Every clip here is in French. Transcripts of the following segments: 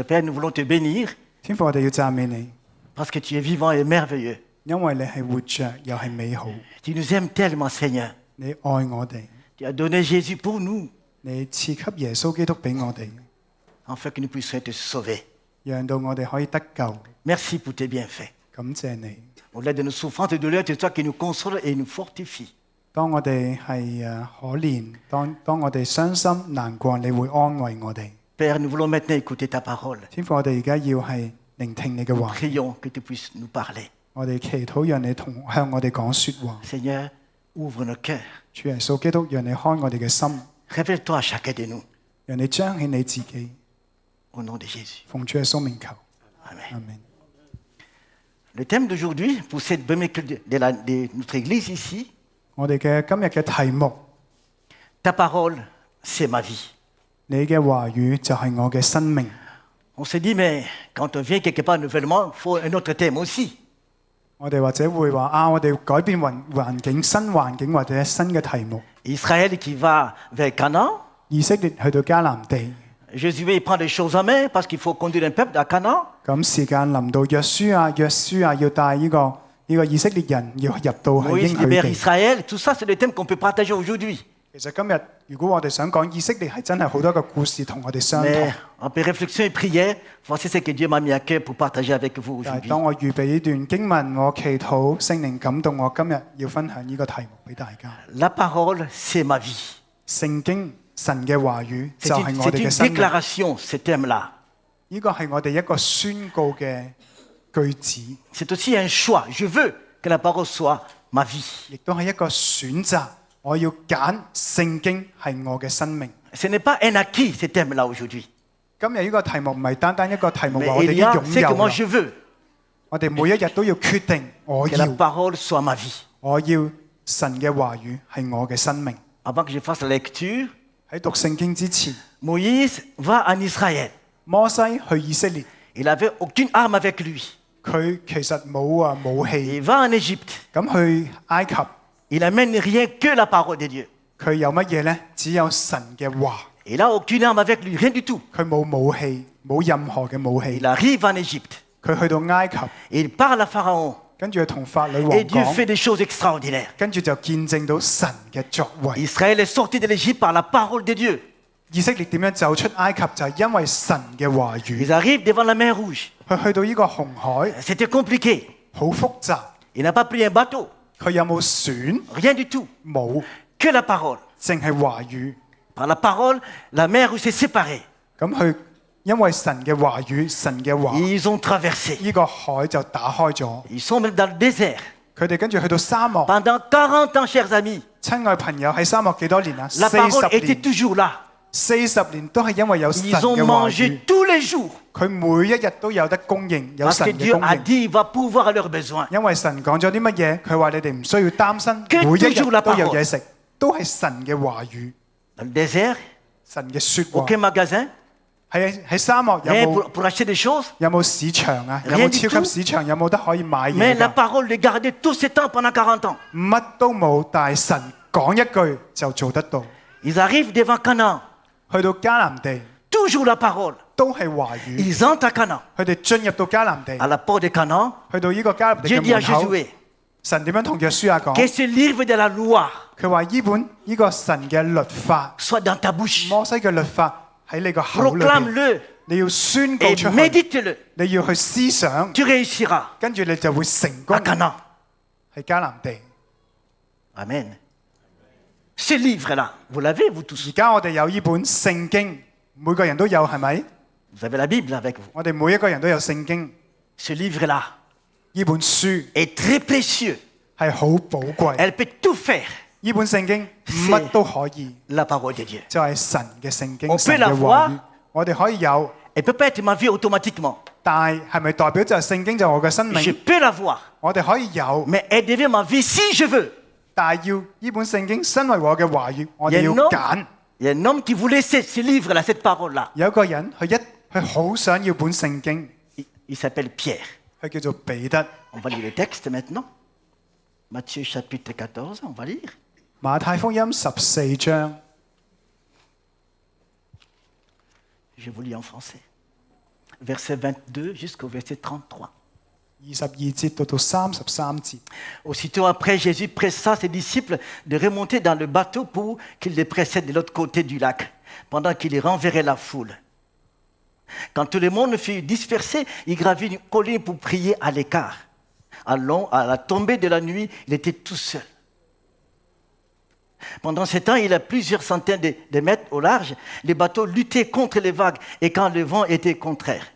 Père, nous voulons te bénir 天父，我哋要讚美你， parce que tu es vivant et merveilleux. 因為你係活着又係美好， Tu nous aimes tellement, Seigneur. 你愛我哋， Tu as donné Jésus pour nous, 你賜給耶穌基督俾我哋， afin que nous puissions être sauvés. 讓到我哋可以得救。 Merci pour tes bienfaits. 感謝你。 Au-delà de nos souffrances et de douleurs, c'est toi qui nous console et nous fortifie. 當我哋係可憐，當我哋傷心難過，你會安慰我哋。 Père, nous voulons maintenant écouter ta parole. 天父，我哋而家要係聆聽你嘅話， Prions que tu puisses nous parler. 我哋祈禱讓你向我哋講説話。 Seigneur, ouvre nos cœurs. 主耶穌基督，讓你開我哋嘅心， Révèle-toi à chacun de nous. 讓你彰顯你自己。 Au nom de Jésus. 奉主耶穌名求， Amen. 阿門。 Le thème d'aujourd'hui, pour cette première de notre église ici, 我哋嘅今日嘅題目， ta parole, c'est ma vie. 你嘅話語就係我嘅生命。 On se dit, mais quand on vient quelque part nouvellement, il faut un autre thème aussi. 我哋或者會話啊，我哋改變環境、新環境或者新嘅題目。 Israël qui va vers Canaan, 以色列去到迦南地， Josué prend des choses en main parce qu'il faut conduire un peuple à Canaan. 咁時間臨到約書亞要帶呢個以色列人要入到去 Moïse 應許 libère 地。 Israël. Tout ça, c'est des thèmes qu'on peut partager aujourd'hui. 其實今日如果我哋想講以色列係真係好多個故事同我哋相同。 Mais en paix, réflexion et prière, voici ce que Dieu m'a mis à cœur pour partager avec vous 但係 aujourd'hui. 當我預備呢段經文，我祈禱聖靈感動我，今日要分享呢個題目俾大家。 La parole, c'est ma vie. 聖經神嘅話語 C'est 就 une, 係我 c'est 哋 une 嘅生命。 déclaration, ce thème-là. 呢個係我哋一個宣告嘅句子， C'est aussi un choix. Je veux que la parole soit ma vie. 亦都係一個選擇。我要揀聖經係我嘅生命。 Ce n'est pas un acquis, ce thème-là aujourd'hui. 今日呢個題目唔係單單一個題目話 Mais 我哋 il 已 y a 經 ce 擁 que 有 moi 啦。 je veux, 我哋每一日都要決定，我 que la 要 parole soit ma vie. 神嘅話語係我嘅生命。 Avant que je fasse la lecture, 喺讀聖經之前， Moïse va en Israël. 摩西去以色列， Il n'avait aucune arme avec lui. 佢其實冇武器， Il va en Égypte. 咁去埃及， Il n'amène rien que la parole de Dieu. 佢有乜嘢呢？只有神嘅話， Il n'a aucune arme avec lui, rien du tout. 佢冇武器，冇任何嘅武器 Il。arrive en Égypte. 佢去到埃及， Il parle à Pharaon. 跟住同法老王 Et Dieu 講， fait des choses extraordinaires. 跟住就見證到神嘅作為。 Israël est sorti de l'Égypte par la parole de Dieu. 以色列點樣走出埃及，就係因為神嘅話語。 Ils arrivent devant la mer Rouge. 佢去到呢個紅海， C'était compliqué. 好複雜。 Il n'a pas pris un bateau. 佢有冇船？ Rien du tout. 冇， Que la parole. 淨係話語。 Par la parole, la mer Rouge s'est séparée. 咁佢因為神嘅話語，神嘅話， Et ils ont traversé. 呢個海就打開咗。 Ils sont même dans le désert. 佢哋跟住去到沙漠。 Pendant 40 ans, chers amis, 親愛朋友喺沙漠幾多年啊la parole ？40 était 年， toujours là. 40年都係因為有神 Ils ont 嘅話 mangé 語。 tous les jours. 佢每一日都有得供應，有 Parce 神 que 嘅 Dieu 供 a 應。 dit qu'il va pouvoir à leurs besoins. 因為神講咗啲乜嘢，佢話你哋唔需要擔心， Que 每一 toujours 日 la 都有 parole. 嘢食，都係神嘅話語， Dans le désert, 神嘅説話。 aucun magasin, 喺沙漠有 rien 冇 pour acheter des choses. 有冇市場啊？有 Rien 冇 du 超 tout. 級市場？有冇得可以買 Mais 嘢 la 㗎？ parole les gardait tout ce temps pendant 40 ans. 乜都冇，但係神講一句就做得到。 Ils arrivent devant Canaan. 去到迦南地 Toujours la parole. 都係話語， Ils entrent à Canaan. 佢哋進入到迦南地， À la porte de Canaan, 去到呢個迦南地 Dieu 嘅 dit à 門口， Josué 神點樣同約書亞講？ que ce livre de la loi 佢話呢個神嘅律法， soit dans ta bouche. 摩西嘅律法喺你個口裏邊， Proclame-le 你要宣告 et 出去， médite-le. 你要去思想， Tu réussiras 跟住你就會成功 à Canaan. 喺迦南地。 Amen. Ce livre-là, vous l'avez, vous tous. 而家我哋有呢本聖經，每個人都有，係咪？ Vous avez la Bible avec vous. 我哋每一個人都有聖經， Ce livre-là 呢本書 est très précieux. 係好寶貴。 Elle peut tout faire. 呢本聖經乜都可以， La parole de Dieu. 就係神嘅聖 On 經，神 peut la 嘅 voir 話語。我哋可以有， Elle ne peut pas être ma vie automatiquement. 但係咪代表就係聖經就係我嘅生 Je 命？ peux la voir. 我哋可以有， Mais elle devient ma vie si je veux. 但係要呢本聖經身為我嘅話語，我哋要 Il 揀。 y a un homme qui voulait ce livre-là, cette parole-là. 有一個人佢好想要本聖經， Il s'appelle Pierre. 佢叫做彼得。 On va lire le texte maintenant. Matthieu chapitre 14, on va lire. 馬太福音14章， Je vous lis en français. verset 22 jusqu'au verset 33. 22節到到33節。 Aussitôt après, Jésus pressa ses disciples de remonter dans le bateau pour qu'ils les précèdent de l'autre côté du lac, pendant qu'il renverrait la foule. Quand tout le monde fut dispersé, il gravit une colline pour prier à l'écart. À la tombée de la nuit, il était tout seul. Pendant ce temps, il y a plusieurs centaines de mètres au large. Les bateaux luttaient contre les vagues et quand le vent était contraire.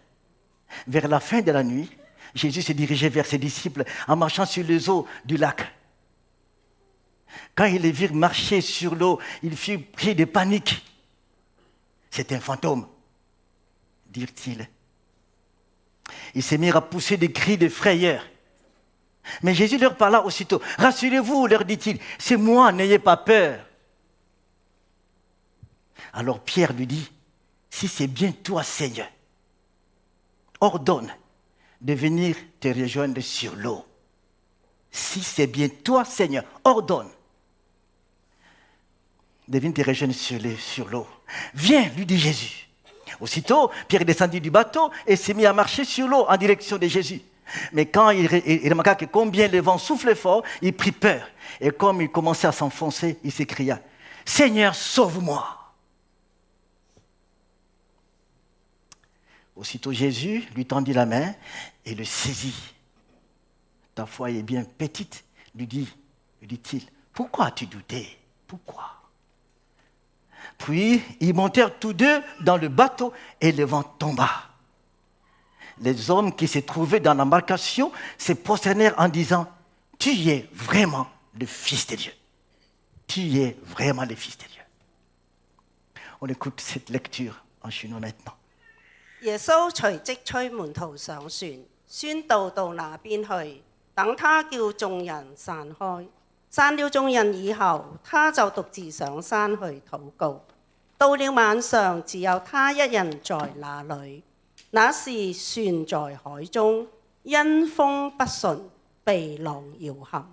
Vers la fin de la nuit, Jésus se dirigeait vers ses disciples en marchant sur les eaux du lac. Quand ils les virent marcher sur l'eau, ils furent pris de panique. C'est un fantôme, dirent-ils. Ils se mirent à pousser des cris de frayeur. Mais Jésus leur parla aussitôt. « Rassurez-vous, leur dit-il, c'est moi, n'ayez pas peur. » Alors Pierre lui dit, « Si c'est bien toi, Seigneur, ordonne de venir te rejoindre sur l'eau. Si c'est bien toi, Seigneur, ordonne de venir te rejoindre sur l'eau. Viens, lui dit Jésus. » Aussitôt, Pierre descendit du bateau et s'est mis à marcher sur l'eau en direction de Jésus. Mais quand il remarqua que combien le vent soufflait fort, il prit peur. Et comme il commençait à s'enfoncer, il s'écria, « Seigneur, sauve-moi !» Aussitôt Jésus lui tendit la main et le saisit. « Ta foi est bien petite, lui dit-il. Pourquoi as-tu douté? Pourquoi ?» Puis ils montèrent tous deux dans le bateau et le vent tomba. Les hommes qui se trouvaient dans l'embarcation se prosternèrent en disant, « Tu es vraiment le Fils de Dieu. Tu es vraiment le Fils de Dieu. » On écoute cette lecture en chinois maintenant. 耶穌隨即催門徒上船，宣道到那邊去。等他叫眾人散開，散了眾人以後，他就獨自上山去禱告。到了晚上，只有他一人在那裏。那時船在海中，因風不順，被浪搖撼。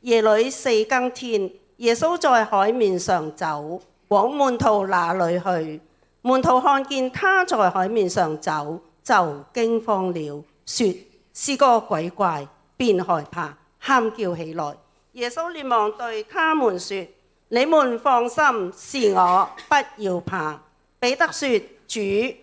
夜裏4更天，耶穌在海面上走，往門徒那裏去。門徒看見他在海面上走，就驚慌了，說是個鬼怪，便害怕，喊叫起來。耶穌連忙對他們說：你們放心，是我，不要怕。彼得說：主，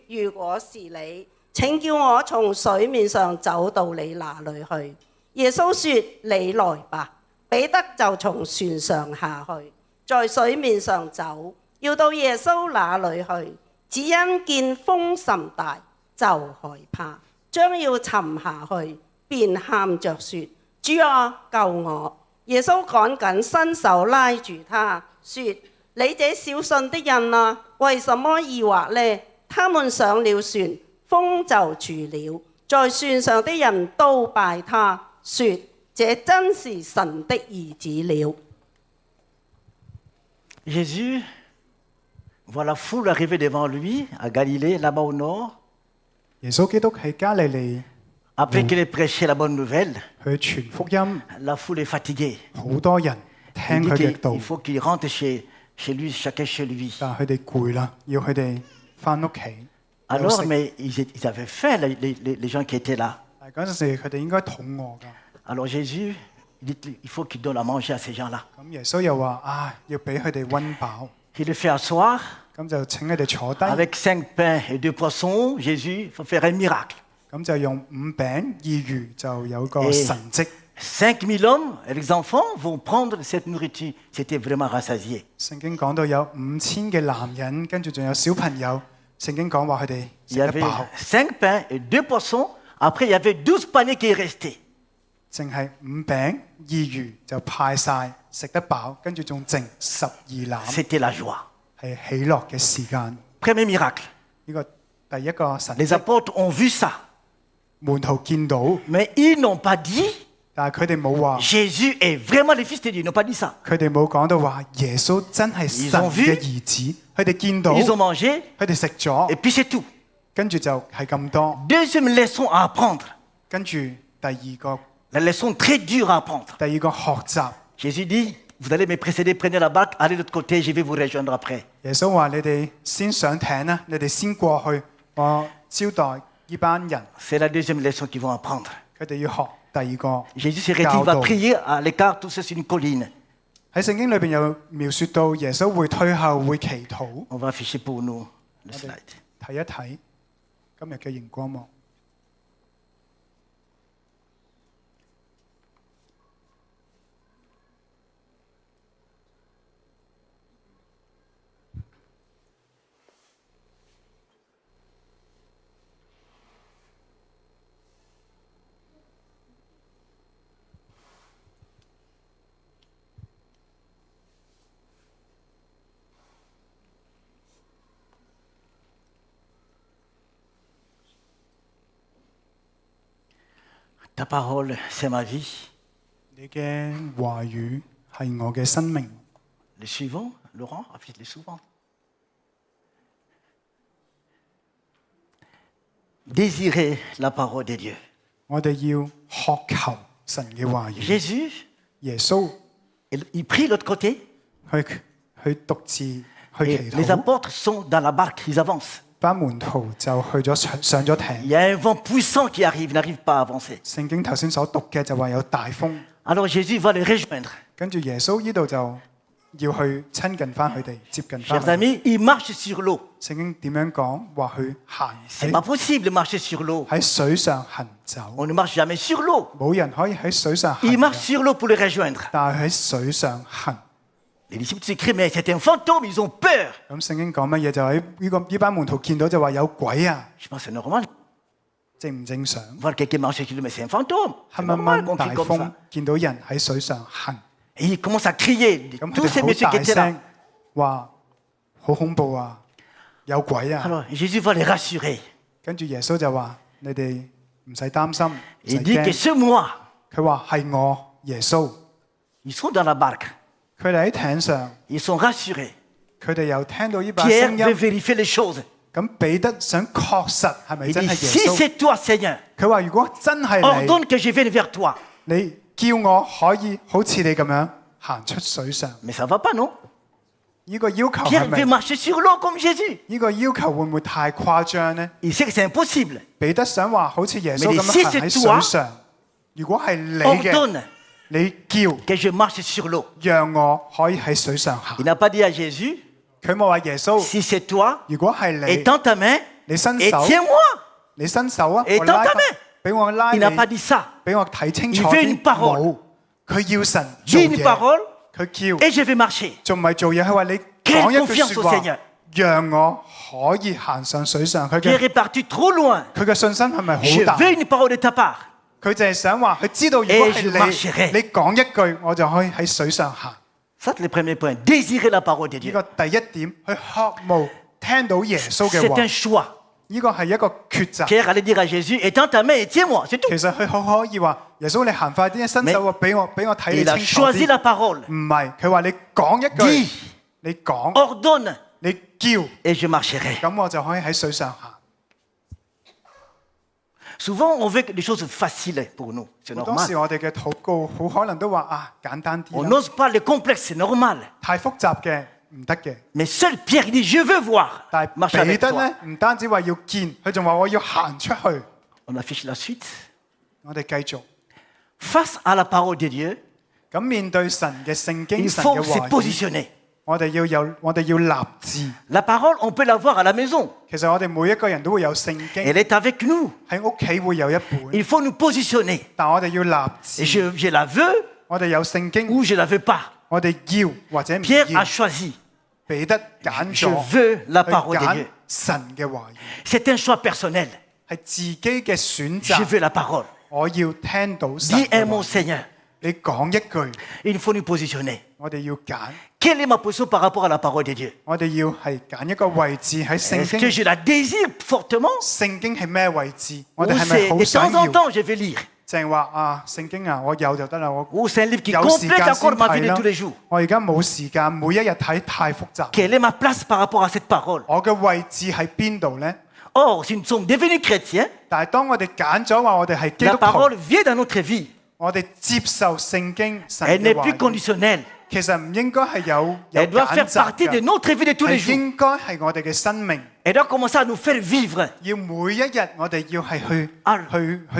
如果是你，請叫我從水面上走到你那裏去。耶穌說：你來吧。彼得就從船上下去，在水面上走，要到耶穌那裏去。只因見風甚大，就害怕，將要沉下去，便喊着說：主啊，救我！耶穌趕緊伸手拉住他，說：你這小信的人啊，為什麼疑惑呢？他們上了船，風就住了，在船上的人都拜他，說：這真是神的兒子了。Jésus voit la foule arriver devant lui, à Galilée, là-bas au nord. 耶穌基督喺加利利 Après qu'il ait prêché la bonne nouvelle, 去傳福音， la foule est fatiguée. 好多人 Il 聽 dit 佢嘅道 qu'il，faut qu'il rentre chez lui, chacun chez lui. 但係佢哋攰啦，要佢哋翻屋企。 Alors, mais ils avaient faim, les gens qui étaient là. 但係嗰陣時佢哋應該肚餓㗎。 Alors Jésus, il dit il faut qu'il donne à manger à ces gens-là. 咁耶穌又話啊，要俾佢哋温飽， Il les fait asseoir 咁就請佢哋坐低， avec 5 pains et 2 poissons. Jésus va faire un miracle. 咁就用5餅2魚就有個神蹟。 5000 hommes et les enfants vont prendre cette nourriture. C'était vraiment rassasié. 聖經講到有5000嘅男人，跟住仲有小朋友。聖經講話佢哋 Il 食 y 得 avait 飽， 5 pains et 2 poissons. Après, il y avait 12 paniers qui restaient. 淨係5餅2魚就派晒，食得飽，跟住仲剩12籃， C'était la joie. 係喜樂嘅時間。 Premier miracle. 呢個第一個神 Les 蹟， apôtres ont vu ça. 門徒見到， Mais ils n'ont pas dit但係佢哋冇話， Jésus est vraiment le Fils de Dieu. Ils n'ont pas dit ça. 佢哋冇講到話耶穌真係神 Ils ont vu 嘅兒子。佢哋見到， Ils ont mangé 佢哋食咗 et，puis c'est tout. 跟住就係咁多。 Deuxième leçon à apprendre. 跟住第二個 La leçon très dure à apprendre. 學習， Jésus dit, vous allez me précéder, prenez la barque, allez de l'autre côté, je vais vous rejoindre après. 耶穌話：你哋先上艇啦，你哋先過去，我招待呢班人 C'est la deuxième leçon qu'ils vont apprendre. 佢哋要學第二個 Jésus s'est dit qu'il va 教導。 prier à l'écart, tout ça sur une colline. 喺聖經裏邊有描述到耶穌會退後會祈禱。 On va afficher pour nous le Ok. slide. 睇一睇今日嘅熒光幕。Ta parole, c'est ma vie. 你嘅話語係我嘅生命。 Les suivants, Laurent, affiche les suivants. Désirez la parole de Dieu. 我哋要渴求神嘅話語。 Jésus, 耶穌 il prie de l'autre côté, 去獨自去 et 祈 les 禱， apôtres sont dans la barque, ils avancent. 班門徒就去咗上咗 Il 艇。 y a un vent puissant qui arrive, ils n'arrivent pas à avancer. 聖經頭先所讀嘅就話有大風， Alors Jésus va les rejoindre. 跟住耶穌呢度就要去親近翻佢哋，接近翻 Chers 佢哋。 amis, ils marchent sur l'eau. 聖經點樣講？話去行 C'est pas possible de marcher sur l'eau. 喺水上行走， On ne marche jamais sur l'eau. 冇人可以喺水上行 Ils marchent 嘅， sur l'eau pour les rejoindre. 但係喺水上行。 Les disciples s'écrient, mais c'est un fantôme, ils ont peur. 咁聖經講乜嘢？就喺呢班門徒見到就話有鬼啊， Je pense que c'est normal. 正唔正常？ Voir quelqu'un marcher sur l'eau, mais c'est un fantôme. 黑 C'est 掹 normal 掹 qu'on 大 crie comme 風 ça.，見到人喺水上行， Et ils commencent à crier. 咁佢 Tous ces 哋 messieurs 好 qui 大 étaient là. 聲話好恐怖啊，有鬼啊！ Alors Jésus va les rassurer. 跟住耶穌就話：你哋唔使擔心，唔使 Il dit que 驚。 ce moi, 佢話係我耶穌， ils sont dans la barque. 佢哋喺艇上， Ils sont rassurés. 佢哋又聽到呢把 Pierre 聲 veut 音。 vérifier les choses. 咁彼得想確實係咪 Il 真 dit, 係 si 耶穌？ c'est toi, Seigneur, 佢話：如果真係 ordonne que je vienne vers toi. 你叫我可以好似你咁樣行出水上。 Mais ça va pas, non? 呢個要求 Pierre 係 veut 咪？ marcher sur l'eau comme Jésus. 呢個要求會唔會太誇張呢？ Il sait que c'est impossible. 彼得想話好似耶穌咁 Mais 樣 si 行喺 c'est toi，水上。如果係你嘅， Ordonne 你叫 que je marche sur l'eau. 讓我可以喺水上行 Il。n'a pas dit à Jésus, 佢冇話耶穌， si c'est toi, 如果係你， étends ta main 你伸 et 手， tiens-moi. 你伸手啊， Et 我拉 tends ta 返 main 俾我拉 Il 你， n'a pas dit ça. 俾我睇清楚 Il veut une 啲。 parole 冇，佢要神做 Dis une 嘢， parole 佢叫， et je vais marcher. 仲唔係做嘢？佢話你 Quelle 講一句 confiance 説 au 話 Seigneur，讓我可以行上水上。佢 Pierre 嘅 est parti trop loin. 佢嘅信心係咪 Je 好大？ veux une parole de ta part. 佢就係想話，佢知道如果 Et je 係 marcherai 你，你講一句，我就可以喺水上行。 Ça, c'est le premier point. Désirer la parole de 呢 Dieu. 個第一點，去渴慕聽到耶穌嘅 C'est 話 un，choix. 呢個係一個抉擇。 Pierre allait dire à Jésus, étends ta main et tiens-moi. C'est tout. 其實佢好可以話，耶穌你行快啲，伸手啊，俾我睇你 Il a 清楚 choisi 啲。 la parole. 唔係，佢話你講一 Dis 句，你講， Ordonne 你叫， et je marcherai. 咁我就可以喺水上行。 Souvent, on veut que des choses faciles pour nous. C'est 好多時 normal. 我哋嘅禱告，好可能都話啊簡單 On 啲啦， n'ose pas les complexes, c'est normal. 太複雜嘅唔得嘅。 Mais seul Pierre, il dit, je veux voir. 但係 Marcher 彼 avec 得 toi. 咧，唔單止話要見，佢仲話我要行出去。 On affiche la suite. 我哋繼續。 Face à la parole de Dieu, 咁面對神嘅聖經、 il 神 faut 嘅 se 話語， positionner. 我哋要立志。 La parole, on peut la voir à la maison. 其實我哋每一個人都會有聖經， Elle est avec nous. 喺屋企會有一本， Il faut nous positionner. 但我哋要立 Et 志。 je la veux 我哋有聖經， ou je la veux pas. 我哋要或者唔 Pierre 要 a。choisi. 彼得揀 Je 咗 veux la 去 parole de 揀 Dieu. 神嘅話語， C'est un choix personnel. 係自己嘅選 Je 擇。 veux la parole. 我要聽到神 Dis 嘅 un 話 mot, 語。 Seigneur. 你講一句， Il faut nous positionner. 我哋要揀， Quelle est ma position par rapport à la parole de Dieu? 我哋要係揀一個位置喺聖 Est-ce que 經。 je la désire fortement? 聖經係咩位置？ Ou 我哋係咪 c'est 好 de 想 temps en 要？ temps je vais lire? 淨係話啊，聖經啊，我有就得啦，我 Ou c'est un livre qui 有時 complète 間 encore 先 ma vie 睇 de 啦 tous les jours? 我而家冇時間，每一日睇太複雜。 Quelle est ma place par rapport à cette parole? 我嘅位置喺邊度呢？ Or, si nous sommes devenus chrétiens, 但係當我哋揀咗話我哋係基 la 督徒， parole vient dans notre vie. 我哋接受聖經神 Elle 嘅 n'est 話 plus 語， conditionnelle. 其其實唔應該係有 Elle doit 揀 faire 擇 partie de 嘅， notre vie de tous les 係 jours. 應該係我哋嘅生命。 Elle doit commencer à nous faire vivre. 要每一日我哋要係去啊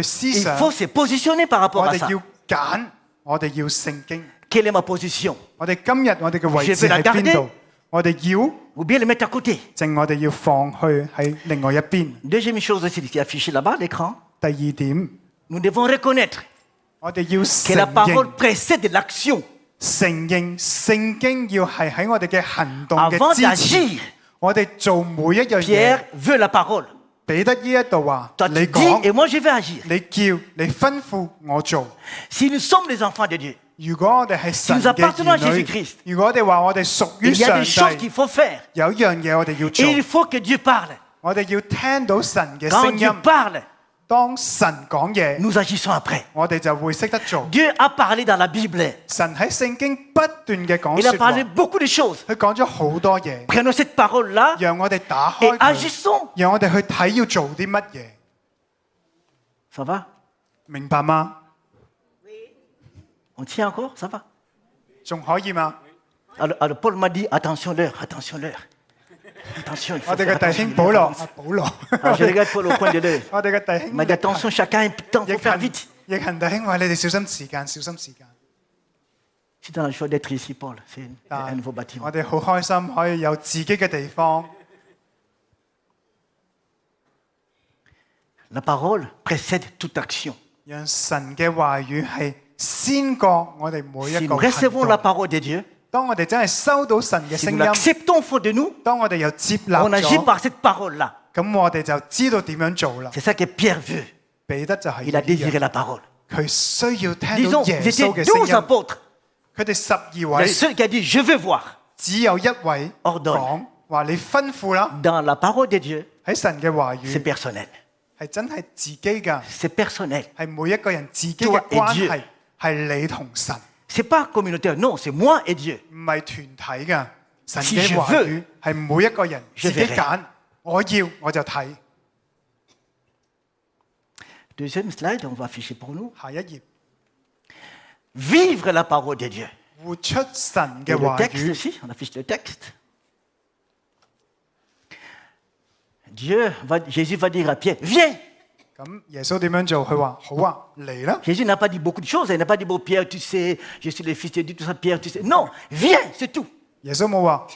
思 Il 想， faut se positionner par rapport 我 à 哋 ça. 要揀，我哋要聖經。 Quelle est ma position? 我哋今日我哋嘅位 Je 置 vais la 喺邊 garder 度？我哋要 Ou bien le mettre à côté? 正我哋要放去喺另外一邊。 Deuxième chose aussi qui est affichée là-bas à l'écran, 第二點， nous devons reconnaître 我哋要 que la 承 parole 認 précède l'action. 承認聖經要係喺我哋嘅行動 Avant 嘅之前， d'agir, 我哋做每一樣嘢。 Pierre veut la parole. 彼得呢一度話： Toi 你 tu dis 講， et moi je vais agir. 你叫，你吩咐我做。 Si nous sommes les enfants de Dieu, 如果我哋係神 Si nous 嘅 appartenons à 兒女 Jésus-Christ， 如果我哋話我哋屬於 il y a 上 des choses 帝 qu'il，faut faire. 有一樣嘢我哋要 Et 做， il faut que Dieu parle. 我哋要聽到神嘅 Quand 聲 Dieu 音。 parle, 當神講嘢， nous agissons après. 我哋就會識得做。 Dieu a parlé dans la Bible. 神喺聖經不斷嘅講 Il a 說話， parlé beaucoup de choses. 佢講咗好多嘢， Prenons cette parole-là 讓我哋打 et 開佢， agissons. 讓我哋去睇要做啲乜嘢， Ça va? 明白嗎？ On tient encore? Ça va? 仲可以嗎？ Alors Paul m'a dit, attention l'heure, attention l'heure. Attention, il faut 我哋 faire 嘅弟 attention. 兄保羅，保羅， Alors, je regarde Paul au coin de l'œil. 我哋嘅弟 Il 兄 m'a dit, attention, chacun a un peu de temps, il 亦 faut faire 行 vite. 亦行弟兄話：你哋小心時間，小心時間。 Je suis dans la joie d'être ici, Paul. C'est un 但 nouveau bâtiment. 我哋好開心可以有自己嘅地方。 La parole précède toute action. 讓神嘅話語係先過我哋每 Si 一 nous 個行 recevons la 動。 parole de Dieu, 當我哋真係收到神嘅 si 聲 nous 音， l'acceptons au fond de nous, 當我哋又接納 on agit 咗， par cette parole-là. 咁我哋就知道點樣做啦。 C'est ça que Pierre veut. 彼得就係 Il a 呢 désiré 樣， la parole. 佢需要聽到 Disons, 耶 ils étaient 穌嘅聲 12 音。 apôtres. 佢哋12 Le 位， seul qui a dit, je veux voir. 只有一位 Ordonne 講話你吩咐啦。 Dans la parole de Dieu, 喺神嘅話 c'est 語 personnel. 係真係自己㗎， C'est personnel. 係每一個人自己 Toi 嘅 et 關 Dieu 係，係你同神， C'est pas communautaire. Non, c'est moi et Dieu. 唔係團體㗎。神 Si 嘅 je 話 veux 語係每一個人 je 自己 verrai 揀，我要我就睇。 Deuxième slide, on va afficher pour nous. 下一頁， Vivre la parole de Dieu. 活出神 Et 嘅 le 話 texte 語。 aussi, on affiche le texte. Jésus va dire à Pierre, viens. 咁耶穌點樣做？佢話：好啊，嚟啦！ Jésus n'a pas dit beaucoup de choses. Il n'a pas dit, bon, Pierre, tu sais, je suis le fils de Dieu, tout ça, Pierre, tu sais. Non, viens, c'est tout. 耶穌冇話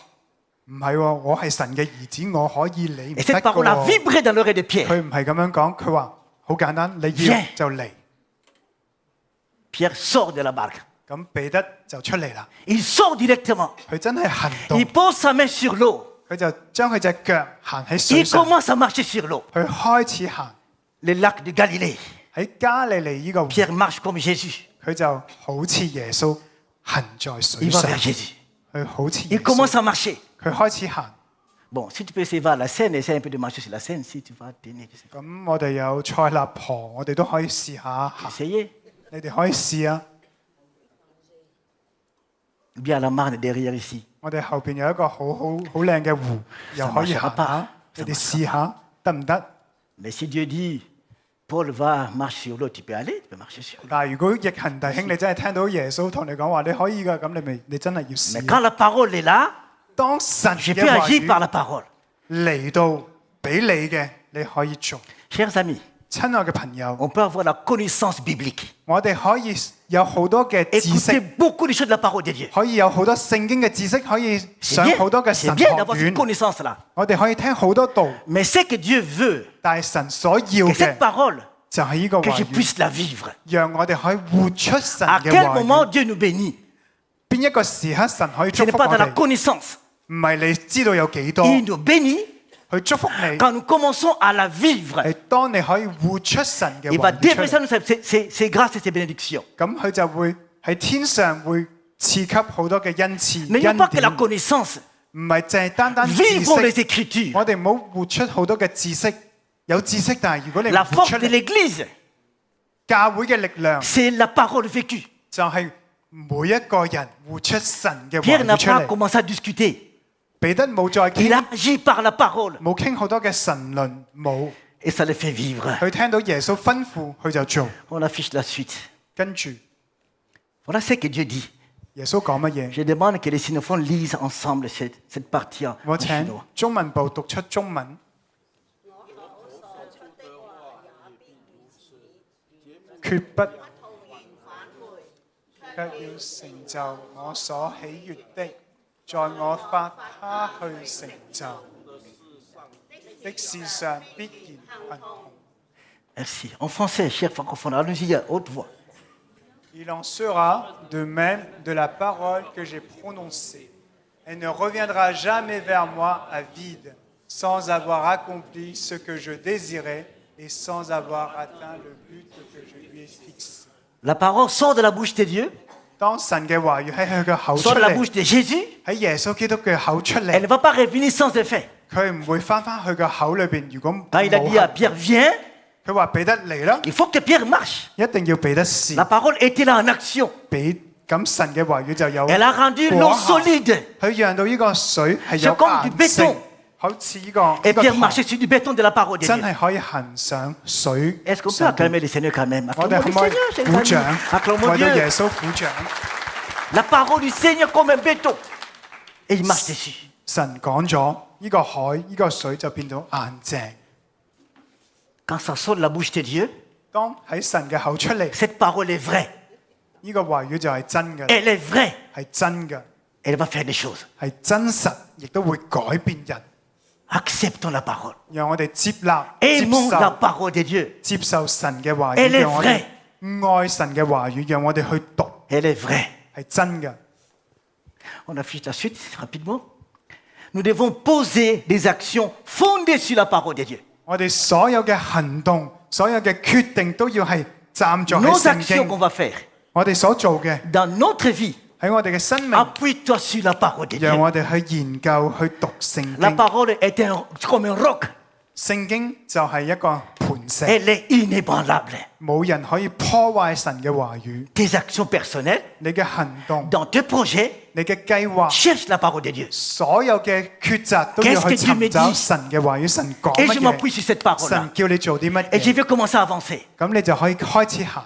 唔係喎，我係神嘅兒子，我可以你唔 Et 得 cette 㗎 parole a 喎。 vibré dans l'oreille de Pierre. 佢唔係咁樣講，佢話好簡單，你要 Viens 就嚟。 Pierre sort de la barque. 咁彼得就出嚟啦， Il sort directement. 佢真係行動 Il，pose sa main sur l'eau. 佢就將佢隻腳行喺水 Il 上， commence à marcher sur l'eau. 佢開始行 Le lac de Galilée. 喺加利利呢個湖， Pierre marche comme Jésus. 佢就好似耶穌行在水 Il va 上 vers，Jésus. 佢好似耶 Il commence 穌， à marcher. 佢開始行。 Bon, si tu peux essayer de voir la scène, essaie un peu de marcher sur la scène, si tu vas tenir. Je sais pas. 咁我哋有蔡立婆，我哋都可以試下行， Essayez. 你哋可以試啊！ Ou bien à la marne derrière ici. 我哋後邊有一個好靚嘅湖，又可以行下，你哋試下得唔得？ Mais si Dieu dit, Paul va marcher sur l'eau, tu peux aller, tu peux marcher sur l'eau. 但係如果逆行弟兄，你真係聽到耶穌同你講話，你可以噶，咁你真係要 Mais 試 quand 啊。 la parole est là, 當神 je 嘅 peux 話 agir par 語 la parole. 嚟到俾你嘅，你可以做。 Chers amis, 親愛嘅朋友， on peut avoir la connaissance biblique. 我哋可以有好多嘅知 Écouter 識， beaucoup de choses de la parole de Dieu. 可以有好多聖經嘅知識，可以 C'est 上 bien, 好多嘅 c'est 神 bien 學 d'avoir cette 院， connaissance-là. 我哋可以聽好多道， Mais ce que Dieu veut, 但係神所要 que 嘅 cette parole, 就係呢個 que 話 je 語， puisse la vivre. 讓我哋可以活出神 À 嘅 quel 話 moment 語。 Dieu nous bénit? 邊一個時刻神可以 Ce 祝 n'est 福 pas 我 dans la 哋？ connaissance. 唔係你知道有幾多， Il nous bénit 去祝福你。 quand nous commençons à la vivre. 係當你可以活出神嘅 Il 話 va 語出 déverser 嚟， nous ses grâces et ses bénédictions. 咁佢就會喺天上會賜給好多嘅恩賜 N'ayons 恩 pas que la 典， connaissance. 唔係淨係單單知 Vivons les 識。 Écritures. 我哋唔好活出好多嘅知識，有知識，但係如果你唔 La 活 force 出 de 嚟， l'Église, 教會嘅力量 c'est la parole vécue. 就係每一個人活出神嘅 Pierre 話 n'a 語出 pas 嚟。 commencé à discuter. 彼得冇再 Il 傾， a agi par la parole. 冇傾好多嘅神論，冇 Et ça le fait vivre. 佢聽到耶穌吩咐，佢就做。 On affiche la suite. 跟住 Voilà ce que Dieu dit. 耶穌講乜嘢？ Je demande que les sinophones lisent ensemble cette partie en 我請 chinois. 中文部讀出中文。決不卻要成就我所喜悅的，在我發他去成就的事上必然貧窮。 Merci. En français, chers francophones, allons-y à haute voix. Il en sera de même de la parole que j'ai prononcée. Elle ne reviendra jamais vers moi à vide, sans avoir accompli ce que je désirais et sans avoir atteint le but que je lui ai fixé. La parole sort de la bouche de Dieu, 當神嘅話語喺佢嘅口出 sort de la 嚟， bouche de Jésus. 喺耶穌基督嘅口出 Elle 嚟，ne va pas revenir sans effet. 佢唔會翻返去嘅口裏邊。如果 Quand il a 冇 dit à 行 Pierre, viens, 佢話彼得嚟啦， il faut que Pierre marche. 一定要彼得試 La parole était là en action. 俾咁神嘅話語就有 Elle a rendu 果 l'eau 效 solide. 佢讓到呢個水係有 C'est comme du 硬性 béton，好似呢個呢 Et 個 Pierre 糖 marchait sur du béton de la parole de 真 Dieu. 係可以行上水 Est-ce qu'on peut 上邊。 acclamer le Seigneur quand même? 我哋 Acclamons 可 le 唔可以 Seigneur, chers 鼓 amis. 掌， Acclamons 為到耶 Dieu. 穌鼓掌？ La parole du Seigneur comme un béton. Et il marche dessus. 神講咗，呢個海呢個水就變到硬淨。 Quand ça sort de la bouche de Dieu, 當喺神嘅口出嚟， cette parole est vraie. 呢個話語就係真嘅， Elle est vraie. 係真嘅， Elle va faire des choses. 係真實，亦都會改變人。 Acceptons la parole. 讓我哋接納、接 Aimons la 受、 parole de Dieu. 接受神嘅話 Elle 語， est 讓我哋愛神嘅話語，讓我哋去讀， Elle est vraie. 係真嘅。 On affiche la suite rapidement. Nous devons poser des actions fondées sur la parole de Dieu. 我哋所有嘅行動、所有嘅決定都要係站在喺 Nos 聖 actions qu'on 經。 va faire 我哋所做嘅 dans notre vie, 喺我哋嘅生命， appuie-toi sur la parole de 讓 Dieu. 我哋去研究、去讀聖 La 經。 parole est comme un roc. 聖經就係一個磐石， Elle est inébranlable. 冇人可以破壞神嘅話語。 Tes actions personnelles, 你嘅行動、 dans tes projets, 你嘅計劃， cherche la parole de Dieu. 所有嘅抉擇都要去 Qu'est-ce que Dieu me 尋找 dit？ 神嘅話語。神講 Et 乜 je m'appuie 嘢？ sur cette parole-là. 神叫你做啲乜 Et je 嘢？ vais commencer à avancer. 咁你就可以開始行，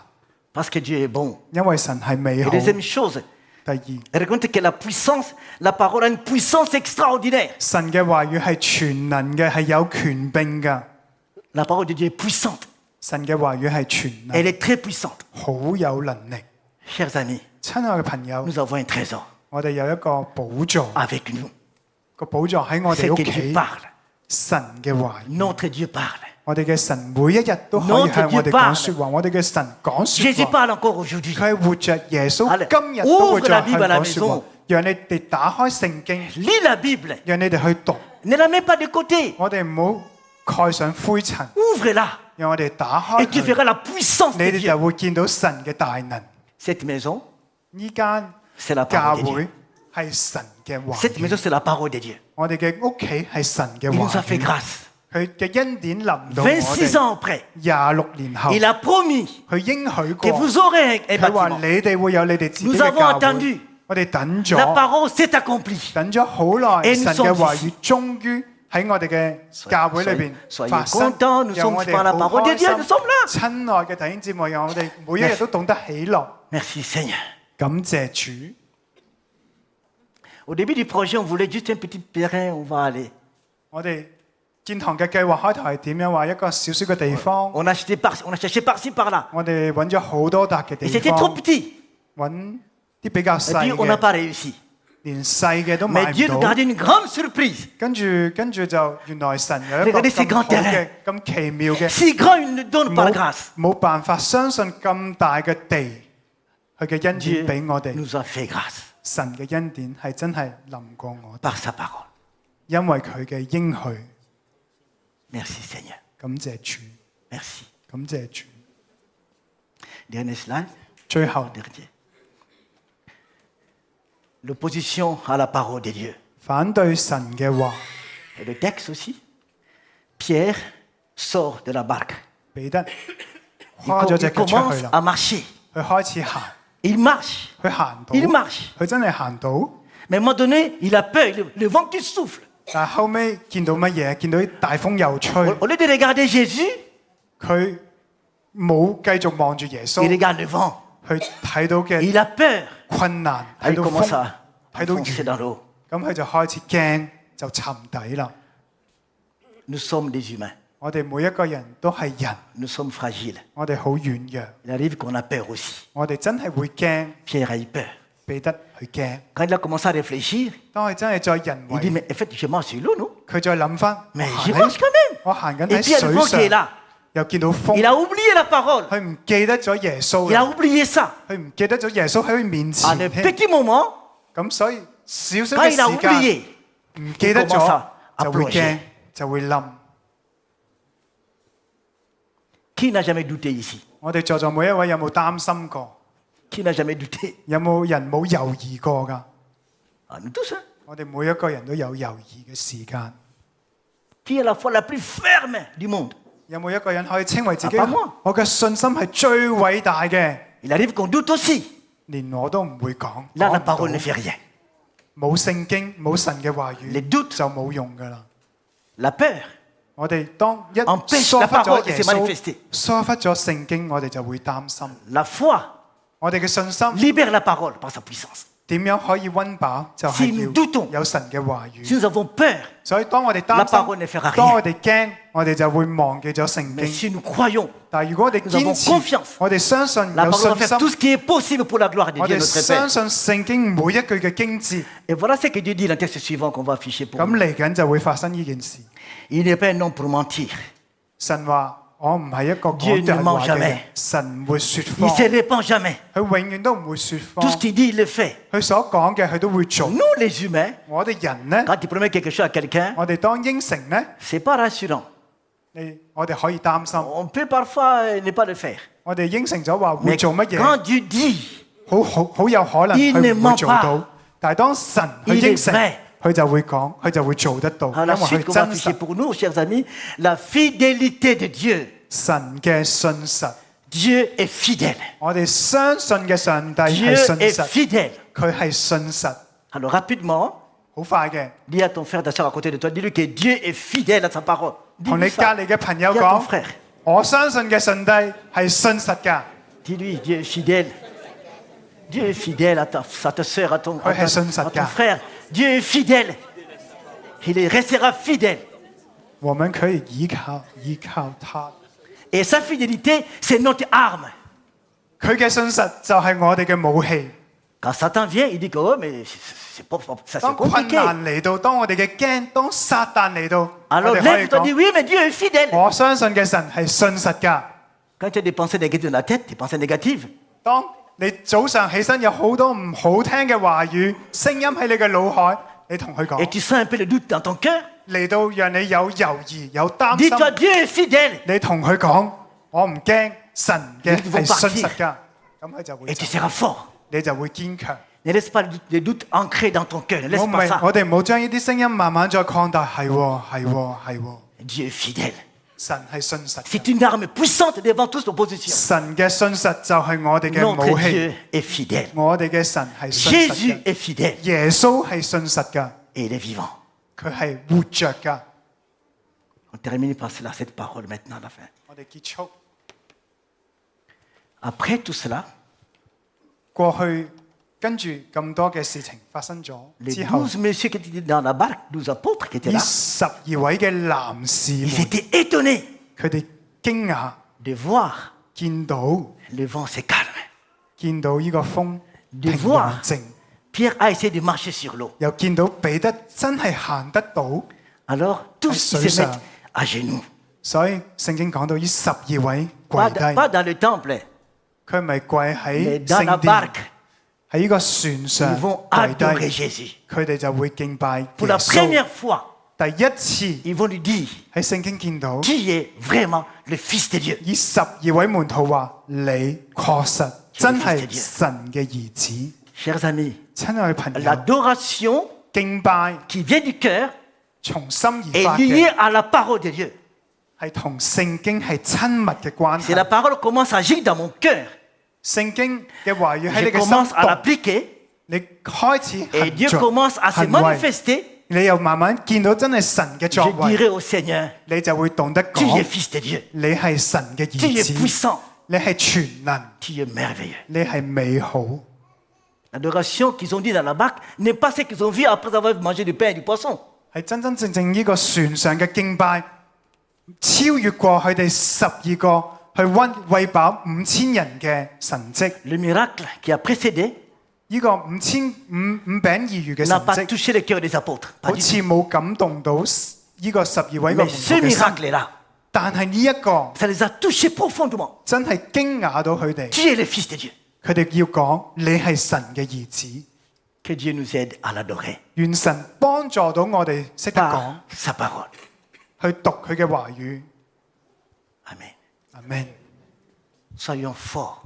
Parce que Dieu est bon. 因為神係美 Et 好。 deuxième chose, 第二， reconnaissez que la puissance, la parole a une puissance extraordinaire. 神嘅話語係全能嘅，係有權柄嘅。 La parole de Dieu est puissante. 神嘅話語係全能， Elle est très puissante. 好有能力。 Chers amis, 親愛嘅朋友， nous avons un trésor 我哋有一個寶座， avec nous. 個寶座喺我 C'est 哋屋 que Dieu 企。 parle. 神嘅話語， Notre Dieu parle. 我哋嘅神每一日都可以向我哋講説話。我哋嘅神講 Jésus 説話， parle encore aujourd'hui. 佢係活着。耶穌 Allez，今日都會 ouvre 再 la 向 Bible à la 講説話 maison，讓你哋打開聖經， Lis la Bible. 讓你哋去讀。 Ne la mets pas de côté. 我哋唔好蓋上灰塵， Ouvre-la. 讓我哋打開 Et tu 佢， verras la puissance 你 de 哋 Dieu. 就會見到神嘅大能。 Cette maison, 呢間 c'est la 教 parole de 會 Dieu. 係神嘅話 Cette 語， maison, c'est la parole de Dieu. 我哋嘅屋企係神嘅 Il nous 話 a fait 語。 grâce. 佢嘅恩典臨到我 26 哋ans après, 26年後， il a promis 佢應許 que 過， vous aurez un 佢話 bâtiment. 你哋會有你哋自己 Nous 嘅 avons 教會 attendu.。我哋等 La 咗， parole s'est accomplie. 等咗好耐， Et nous 神嘅 sommes 話 ici. 語終於喺我哋嘅教會裏邊 Soyez 發生。 contents, nous 讓 sommes 我哋 par la 好 parole de 開 Dieu, 心 nous sommes là. 親愛嘅弟兄姊妹，讓我哋每一日都懂得喜樂， Merci Seigneur. 感謝主。 Au début du projet, on voulait juste un petit terrain, on va aller. 我哋建堂嘅計劃開頭係點樣？話一個小小嘅地方， On a cherché par-ci, par-là. 我哋揾咗好多笪嘅 Et 地 c'était trop 方， petit. 揾啲比較 Et 細 puis, on n'a 嘅， pas réussi. 連細嘅都 Mais 買 Dieu 唔 nous 到。 gardait une grande surprise. 跟住就原來神有一個 Regardez ces 咁 grands 好嘅 terrains、咁奇妙嘅， Si grand, il nous donne par 冇 grâce. 冇辦法相信咁大嘅地，佢嘅恩 Dieu 典俾我哋。 nous a fait grâce 神嘅恩典係真係臨過我哋， par sa parole. 因為佢嘅應許。 Merci Seigneur. 感謝主， Merci. 感謝主。 Dernier slide. 最後 Dernier. L'opposition à la parole de Dieu. 反對神嘅話， Et le texte aussi. Pierre sort de la barque. 彼得 Il, 跨咗 il 隻腳出 commence 去啦， à marcher. 佢開始行， Il marche. 佢行到， Il marche. 佢真係行到。 Mais à un moment donné, il a peur. Le vent qui souffle. 但係後尾見到乜嘢？見到啲大風又吹， Au lieu de regarder Jésus, 佢冇繼續望住耶 il 穌， regarde le vent. 去睇到 Et 嘅 il a peur. 困難， Ah, 睇 il 到 commence 風， à 睇到 foncer 雨， dans l'eau. 咁佢就開始驚，就沉底啦。 Nous sommes des humains. 我哋每一個人都係人， Nous sommes fragiles. 我哋好軟弱， Il arrive qu'on a peur aussi. 我哋真係會驚， Pierre a eu peur. 彼得去驚。 Quand il a commencé à réfléchir, 當佢真係再人 il dit, 為， mais en fait, je marche sur l'eau, non? 佢再諗翻， Mais j'y marche quand même. 我行緊 Et 喺 puis il y a le 水 vent qui est 上， là. 又見到 Il 風， a oublié la parole. 佢唔記得咗耶穌 Il a 啦， oublié ça. 佢唔記得咗耶穌喺佢面 En 前 un 添。 petit moment, 咁所以少少 quand 嘅 il a 時間 oublié, 唔記得 il commence 咗 à 就會 plonger. 驚，就會冧。 Qui n'a jamais douté ici? 我哋在座每一位有冇擔心過？ Qui n'a jamais douté? 有冇人冇猶豫過㗎？ Ah, nous tous, hein? 我哋每一個人都有猶豫嘅時間。 Qui est la foi la plus ferme du monde? 有冇一個人可以稱為自己 啊pas moi 我嘅信心係最偉大嘅？ Il arrive qu'on doute aussi. 連我都唔會講。 Là, 講 la 唔 parole 到 ne fait rien. 冇聖經冇神嘅話 Les 語 doutes, 就冇用㗎啦。 la peur, 我哋當一 empêche 疏 la 忽咗 parole de 耶 se 穌 manifester.，疏忽咗聖經，我哋就會擔心。 La foi 我哋嘅信心 libère la parole par sa puissance. 點樣可以溫飽？就 Si nous doutons 係要有神嘅話 Si 語。 nous avons peur, 所以當我哋 La 擔 parole ne 心， fera rien. 當我哋驚，我哋就會忘記咗聖 mais 經。 si nous croyons, 但係如果我哋 Nous avons 堅持 confiance.，我哋相信 la 有 parole va 信 faire tout 心， ce qui est possible pour la gloire de 我 Dieu 哋 notre 相 Père. 信聖經每一句嘅經節， Et voilà ce que Dieu dit dans le texte suivant qu'on va afficher pour 咁 nous. 嚟緊就會發生呢件事。 Il n'est pas un homme pour mentir. 神話我唔係一個 Dieu 講大 ne ment 話嘅人 jamais.，神唔會説 Il 謊， ne se répand jamais. 佢永遠都唔會説 Tout ce 謊， qu'il dit, il le fait. 佢所講嘅佢都會做。 Nous, les humains, 我哋人呢， quand il promet quelque chose à quelqu'un, 我哋當應承呢， c'est pas rassurant. 我哋可以擔心， On peut parfois ne pas le faire. 我哋應承咗話會 Mais 做乜 quand 嘢， Dieu dit, 好有可能 Il 佢 ne 唔會 ment 做 pas. 到，但係當神去 Il est 應承 vrai.，佢就會講，佢就會做得到， à 因 la 為佢 suite qu'on va 真 afficher 實。 pour nous, chers amis, la fidélité de Dieu. 神嘅信實， Dieu est fidèle. 我哋相信嘅上帝 Dieu 係信 est 實， fidèle. 佢係信實。 Alors rapidement, 好快嘅， dis à ton frère d'asseoir à côté de toi, dis-lui que Dieu est fidèle à sa parole. 同你 Dis-lui 隔 ça. 離嘅朋友 Dis à ton 講， frère. 我相信嘅上帝係信實㗎， Dis-lui, Dieu est fidèle. Dieu est fidèle à ta soeur, à ton frère. Dieu est fidèle. Il restera fidèle. 我們可以依靠他。 Et sa fidélité, c'est notre arme. 佢嘅信實就係我哋嘅武器。 Quand Satan vient, il dit que oh, mais ça c'est 當困 compliqué. 難嚟到，當我哋嘅驚，當撒旦嚟到， Alors 我哋可以 lève-toi, dis 講： oui, mais Dieu est fidèle. 我相信嘅神係信實㗎。 Quand tu as des pensées négatives dans la tête, des pensées négatives, 當你早上起身有好多唔好聽嘅話語聲音喺你嘅腦海，你同佢 et 講， tu sens un peu le doute dans ton cœur, 嚟到讓你有猶豫、有擔心。 dis-toi, Dieu est fidèle. 你同佢講：我唔驚，神嘅 Ils vont 係信實㗎。咁佢就會 Et tu 走， seras fort. 你就會堅強。 Ne laisse pas les doutes ancrés dans ton cœur. Ne laisse 我唔 pas 係， ça. 我哋唔好將呢啲聲音慢慢再擴大。係喎，係喎，係喎， Dieu est fidèle. 神係信實。 C'est une arme puissante devant toute opposition. 神嘅信實就係我哋嘅 Notre 武器。 Dieu est fidèle. 我哋嘅神係信實 Jésus 嘅， est fidèle. 耶穌係信實㗎， Et il est vivant. 佢係活着㗎。 On termine par cela, cette parole maintenant à la fin. 我哋結束。 Après tout cela, 過去跟住咁多嘅事情發生咗 les 之後， 12 messieurs qui étaient dans la barque, 12 apôtres qui étaient 呢 là, 12位嘅男士 ils 們， étaient étonnés 佢哋驚訝 de voir 見到 le vent se calme. 見到呢個風 De 平 voir 和靜， Pierre a essayé de marcher sur l'eau. 又見到彼得真係行得到， Alors tous Ah, ils se ça. mettent à genoux. 所以聖經講到呢12位 Pas, 跪低， pas dans le temple, 佢唔係跪 mais 喺 dans la 聖殿， barque. 喺呢個船 Ils 上 vont 跪 adorer 低， Jésus. 佢哋就會敬拜 Pour 耶 la 穌。 première fois, 第一次 ils vont lui dire 喺聖經見到 qui est vraiment le Fils de Dieu. 呢12位門徒話：你確實真係神嘅兒子。 Chers amis, 親愛嘅朋友， l'adoration 敬拜 qui vient du cœur 從心而 est 發 liée 嘅 à la parole de Dieu. 係同聖經係親密嘅關 Si la 係。 parole commence à agir dans mon cœur, 聖經嘅話語喺 je 你嘅 commence 心 à 度， l'appliquer 你開始 et 行 Dieu 著 commence à se 行為， manifester. 你又慢慢見到真係神嘅作 Je 為， dirai au Seigneur, 你就會懂得 tu es 講： Fils de Dieu, 你係神嘅 tu es 兒子， puissant, 你係全能， Tu es merveilleux. 你係美好。 L'adoration qu'ils ont dit dans la barque n'est pas ce qu'ils ont vu après avoir mangé du pain et du poisson. 係真真正正呢個船上嘅敬拜，超越過佢哋12個去餵飽5000人嘅神蹟。 Le miracle qui a précédé 呢個五餅二魚嘅神 n'a pas 蹟， touché le cœur des apôtres. Pas 好 du 似 tout. 冇感動到呢個12位嘅 Mais 門 ce 徒嘅 miracle 心。 est là. 但係呢一個 Ça les a touchés profondément. 真係驚訝到佢哋， Tu es le Fils de Dieu. 佢哋要講你係神嘅兒子。 Que Dieu nous aide à l'adorer 願神幫助到我哋識得講， par sa parole. 去讀佢嘅話語。 Amen. 阿門。 Soyons forts.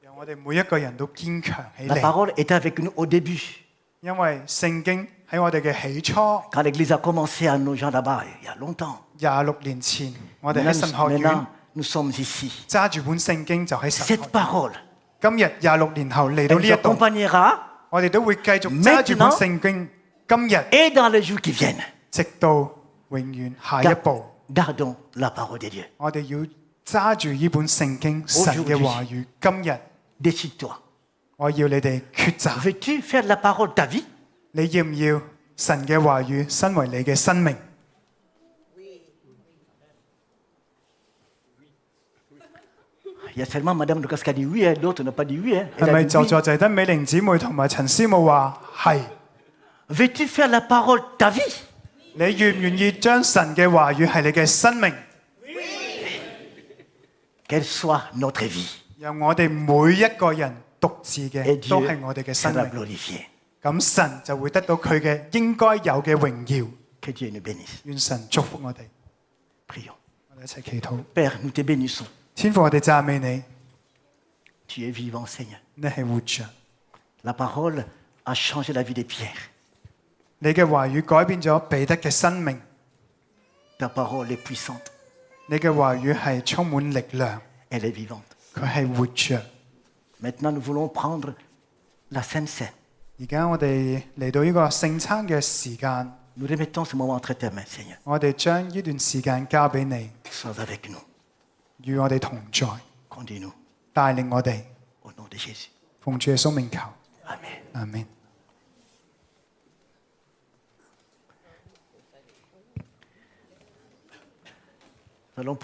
讓我哋每一個人都堅強起 La 嚟， parole était avec nous au début. 因為聖經喺我哋嘅起初 Quand l'Église a commencé à nos gens là-bas, il y a longtemps. 26年前，我哋喺神學 Maintenant, 院 nous sommes ici. 揸住本聖經就喺神學 Cette 院。 parole, 今日26年後嚟到 elle 呢 nous 一度， accompagnera 我哋都會繼續揸住本聖經。今日 et dans les jours qui viennent. 直到永遠下一步， Gardons la parole de Dieu. 我哋要揸住呢本聖經神嘅話語。今日 Décide-toi. 我要你哋抉擇， Veux-tu faire de la parole ta vie? 你要唔要神嘅話語身為你嘅生命？ Il y a seulement Madame Lucas qui a dit oui, hein, l'autre n'a pas dit oui. Hein. Elle 係 a 咪 dit 就 oui. 就係得美玲姊妹同埋陳師母話係？ Veux-tu faire la parole ta vie? 你願唔願意將神嘅話語係你嘅生命？ Qu'elle soit notre vie. 由我哋每一個人獨自 Et 嘅 Dieu 都係我哋嘅生 sera 命， glorifié. 咁神就會得到佢嘅應該有嘅榮耀。 Que Dieu nous bénisse. 願神祝福我哋， Prions. 我哋一齊祈禱。 Père, nous te bénissons. 天父，我哋讚美你， Tu es vivant, Seigneur. 你係活着， La parole a changé la vie des pierres. 你嘅話語改變咗彼得嘅生命， Ta parole est puissante. 你嘅話語係充滿力量， Elle est vivante. 佢係活着。 Maintenant, nous voulons prendre la Sainte Seine. 而家我哋嚟到呢個聖餐嘅時間， Nous remettons ce moment entre tes mains, Seigneur. 我哋將呢段時間交俾你， Sois avec nous. 與我哋同在， Conduis-nous. 帶領我哋， Au nom de Jésus. 奉主耶穌名求， Amen. 阿門。 Nous allons prendre